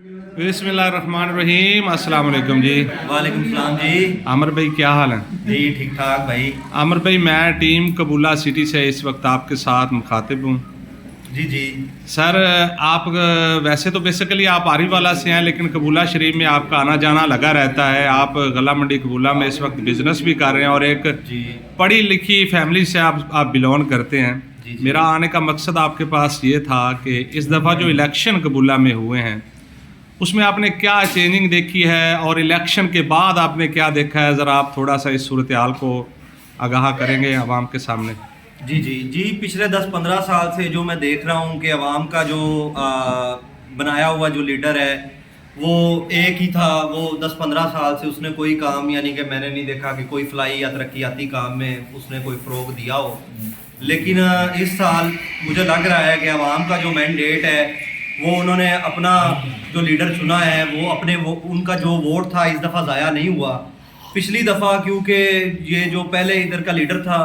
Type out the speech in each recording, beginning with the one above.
बिस्मिल्लाहिर्रहमानिर्रहीम। अस्सलाम वालेकुम जी। वालेकुम सलाम जी। आमिर भाई क्या हाल है? जी ठीक ठाक भाई। आमिर भाई मैं टीम कबूला सिटी से इस वक्त आपके साथ मुखातिब हूँ। जी जी सर आप वैसे तो बेसिकली आप आरीवाला से हैं, लेकिन कबूला शरीफ में आपका आना जाना लगा रहता है। आप गला मंडी कबूला में इस वक्त बिजनेस भी कर रहे हैं और एक जी पढ़ी लिखी फैमिली से आप बिलोंग करते हैं। जी जी। मेरा आने का मकसद आपके पास ये था कि इस दफ़ा जो इलेक्शन कबूला में हुए हैं उसमें आपने क्या चेंजिंग देखी है और इलेक्शन के बाद आपने क्या देखा है, ज़रा आप थोड़ा सा इस सूरत हाल को आगाह करेंगे आवाम के सामने। जी जी जी। पिछले 10-15 साल से जो मैं देख रहा हूँ कि अवाम का जो बनाया हुआ जो लीडर है वो एक ही था। वो 10-15 साल से उसने कोई काम, यानी कि मैंने नहीं देखा कि कोई फलाई या तरक्याती काम में उसने कोई फ़रोग दिया हो। लेकिन इस साल मुझे लग रहा है कि अवाम का जो मैंडेट है वो उन्होंने अपना जो लीडर चुना है वो उनका जो वोट था इस दफ़ा ज़ाया नहीं हुआ। पिछली दफ़ा क्योंकि ये जो पहले इधर का लीडर था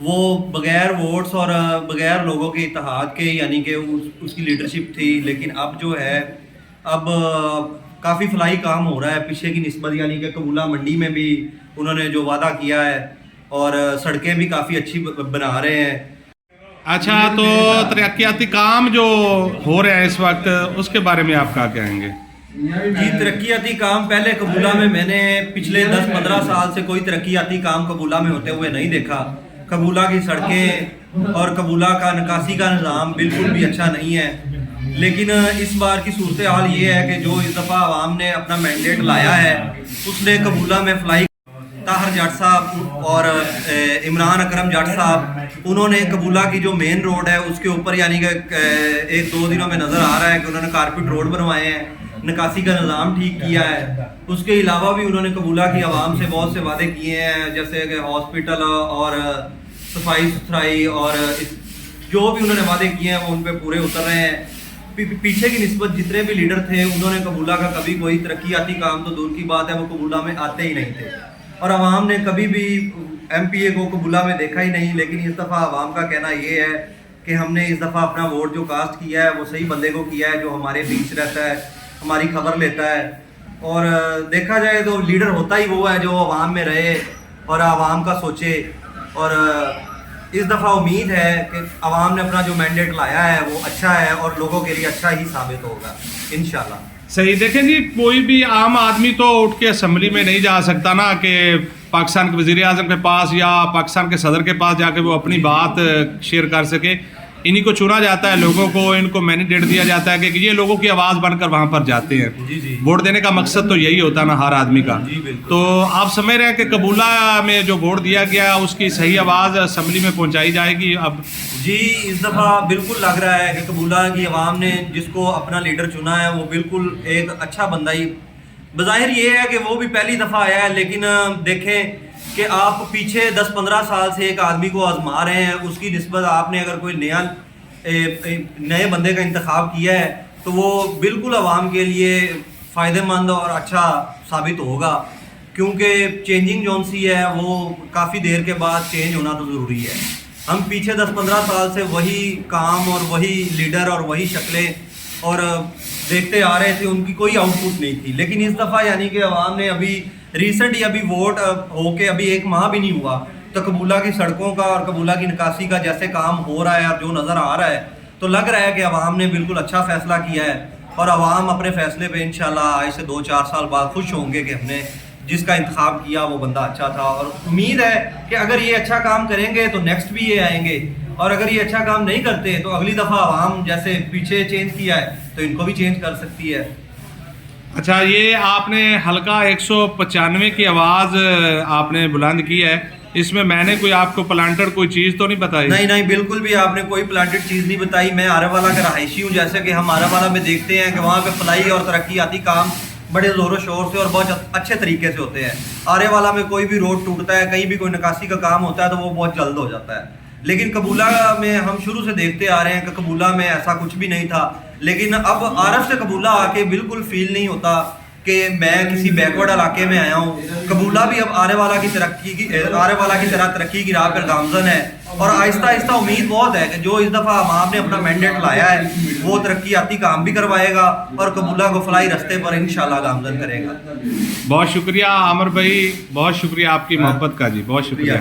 वो बग़ैर वोट्स और बग़ैर लोगों के इत्तेहाद के, यानी कि उसकी लीडरशिप थी। लेकिन अब जो है अब काफ़ी फलाई काम हो रहा है पीछे की निस्बत, यानी कि कबूला मंडी में भी उन्होंने जो वादा किया है और सड़कें भी काफ़ी अच्छी बना रहे हैं। अच्छा, तो तरक्याती काम जो हो रहे हैं इस वक्त उसके बारे में आप क्या कहेंगे? जी, तरक्याती काम पहले कबूला में मैंने पिछले 10-15 साल से कोई तरक्याती काम कबूला में होते हुए नहीं देखा। कबूला की सड़कें और कबूला का निकासी का निज़ाम बिल्कुल भी अच्छा नहीं है। लेकिन इस बार की सूरत हाल ये है कि जो इस दफ़ा आवाम ने अपना मैंडेट लाया है उसने कबूला में फ्लाई ताहर जट साहब और इमरान अकरम जट साहब, उन्होंने कबूला की जो मेन रोड है उसके ऊपर, यानी कि 1-2 दिनों में नज़र आ रहा है कि उन्होंने कारपेट रोड बनवाए हैं, निकासी का निज़ाम ठीक किया है। उसके अलावा भी उन्होंने कबूला की आवाम से बहुत से वादे किए हैं, जैसे कि हॉस्पिटल और सफाई सुथराई और जो भी उन्होंने वादे किए हैं वो उन पर पूरे उतर रहे हैं। पीछे की निस्बत जितने भी लीडर थे उन्होंने कबूला का कभी कोई तरक्याती काम तो दूर की बात है वो कबूला में आते ही नहीं थे और आवाम ने कभी भी MPA को कबूला में देखा ही नहीं। लेकिन इस दफ़ा आवाम का कहना ये है कि हमने इस दफ़ा अपना वोट जो कास्ट किया है वो सही बंदे को किया है जो हमारे बीच रहता है, हमारी खबर लेता है। और देखा जाए तो लीडर होता ही वो है जो आवाम में रहे और आवाम का सोचे। और इस दफ़ा उम्मीद है कि आवाम ने अपना जो मैंडेट लाया है वो अच्छा है और लोगों के लिए अच्छा ही साबित होगा इंशाल्लाह। सही। देखें जी, कोई भी आम आदमी तो उठ के असम्बली में नहीं जा सकता ना कि पाकिस्तान के वज़ीर आज़म के पास या पाकिस्तान के सदर के पास जाके वो अपनी बात शेयर कर सके। इन्हीं को चुना जाता है, लोगों को इनको मैंडेट दिया जाता है कि ये लोगों की आवाज़ बनकर वहाँ पर जाते हैं। जी जी। वोट देने का मकसद तो यही होता है ना हर आदमी का। जी बिल्कुल। तो आप समझ रहे हैं कि कबूला में जो वोट दिया गया उसकी सही आवाज़ असम्बली में पहुँचाई जाएगी अब? जी, इस दफ़ा बिल्कुल लग रहा है कि कबूला की आवाम ने जिसको अपना लीडर चुना है वो बिल्कुल एक अच्छा बंदा ही। बज़ाहिर ये है कि वो भी पहली दफ़ा आया है, लेकिन देखें कि आप पीछे 10-15 साल से एक आदमी को आजमा रहे हैं, उसकी निस्बत आपने अगर कोई नए बंदे का इंतखाब किया है तो वो बिल्कुल आवाम के लिए फ़ायदेमंद और अच्छा साबित होगा। क्योंकि चेंजिंग जौन सी है वो काफ़ी देर के बाद चेंज होना तो ज़रूरी है। हम पीछे 10-15 साल से वही काम और वही लीडर और वही शक्लें और देखते आ रहे थे, उनकी कोई आउटपुट नहीं थी। लेकिन इस दफ़ा यानी कि आवाम ने अभी रिसेंट ही अभी वोट होके अभी 1 माह भी नहीं हुआ तो कबूला की सड़कों का और कबूला की निकासी का जैसे काम हो रहा है और जो नज़र आ रहा है तो लग रहा है कि आवाम ने बिल्कुल अच्छा फ़ैसला किया है और आवाम अपने फ़ैसले पे इंशाल्लाह आज से 2-4 साल बाद खुश होंगे कि हमने जिसका इंतखाब किया वो बंदा अच्छा था। और उम्मीद है कि अगर ये अच्छा काम करेंगे तो नेक्स्ट भी ये आएंगे और अगर ये अच्छा काम नहीं करते तो अगली दफ़ा आवाम जैसे पीछे चेंज किया है तो इनको भी चेंज कर सकती है। अच्छा, ये आपने हल्का 195 की आवाज़ आपने बुलंद की है, इसमें मैंने कोई आपको प्लांटर कोई चीज़ तो नहीं बताई? नहीं नहीं, बिल्कुल भी आपने कोई प्लांटेड चीज़ नहीं बताई। मैं आरावाला का रहायशी हूँ, जैसे कि हम आरावाला में देखते हैं कि वहाँ पे फलाई और तरक्याती काम बड़े ज़ोरों शोर से और बहुत अच्छे तरीके से होते हैं। आरेवाला में कोई भी रोड टूटता है, कहीं भी कोई निकासी का काम होता है तो वो बहुत जल्द हो जाता है। लेकिन कबूला में हम शुरू से देखते आ रहे हैं कि कबूला में ऐसा कुछ भी नहीं था। लेकिन अब आरफ से कबूला आके बिल्कुल फील नहीं होता कि मैं किसी बैकवर्ड इलाके में आया हूँ। कबूला भी अब आरेवाला की तरह तरक्की की राह पर गामजन है اور آہستہ آہستہ امید بہت ہے کہ جو اس دفعہ عوام نے اپنا مینڈیٹ لایا ہے وہ ترقیاتی کام بھی کروائے گا اور قبولہ کو فلاحی رستے پر انشاءاللہ گامزن کرے گا. بہت شکریہ عامر بھائی, بہت شکریہ آپ کی محبت کا جی, بہت شکریہ.